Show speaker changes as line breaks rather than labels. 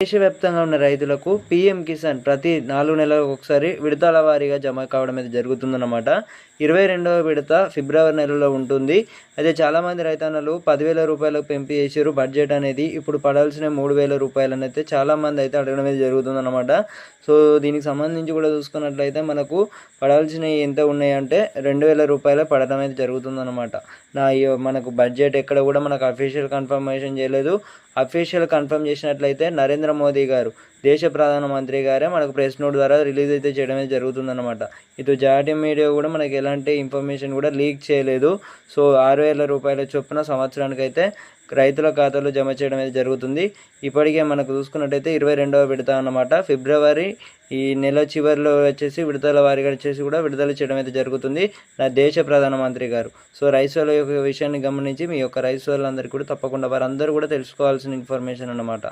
దేశవ్యాప్తంగా ఉన్న రైతులకు పీఎం కిసాన్ ప్రతి 4 నెలలకు ఒకసారి విడతల వారీగా జమ కావడం అయితే జరుగుతుందన్నమాట. 22వ విడత ఫిబ్రవరి నెలలో ఉంటుంది. అయితే చాలామంది రైతన్నలు 10,000 రూపాయలకు పెంపు చేసారు బడ్జెట్ అనేది. ఇప్పుడు పడాల్సిన 3,000 రూపాయలని అయితే చాలామంది అయితే అడగడం అయితే జరుగుతుందన్నమాట. సో దీనికి సంబంధించి కూడా చూసుకున్నట్లయితే మనకు పడాల్సినవి ఎంత ఉన్నాయంటే 2,000 రూపాయలే పడడం అయితే జరుగుతుందన్నమాట. మనకు బడ్జెట్ ఎక్కడ కూడా మనకు అఫీషియల్ కన్ఫర్మేషన్ చేయలేదు. అఫీషియల్ కన్ఫర్మ్ చేసినట్లయితే నరేంద్ర మోదీ గారు, దేశ ప్రధానమంత్రి గారే మనకు ప్రెస్ నోట్ ద్వారా రిలీజ్ అయితే చేయడం అయితే జరుగుతుందన్నమాట. ఇటు జాతీయ మీడియా కూడా మనకి ఎలాంటి ఇన్ఫర్మేషన్ కూడా లీక్ చేయలేదు. సో 6,000 రూపాయల చొప్పున సంవత్సరానికి అయితే రైతుల ఖాతాలో జమ చేయడం అయితే జరుగుతుంది. ఇప్పటికే మనకు చూసుకున్నట్టయితే 22వ విడత అన్నమాట. ఫిబ్రవరి ఈ నెల చివరిలో వచ్చేసి విడతల వారీగా వచ్చేసి కూడా విడుదల చేయడం అయితే జరుగుతుంది నా దేశ ప్రధానమంత్రి గారు. సో రైతుల యొక్క విషయాన్ని గమనించి మీ యొక్క రైతులందరికీ కూడా తప్పకుండా వారందరూ కూడా తెలుసుకోవాల్సిన ఇన్ఫర్మేషన్ అన్నమాట.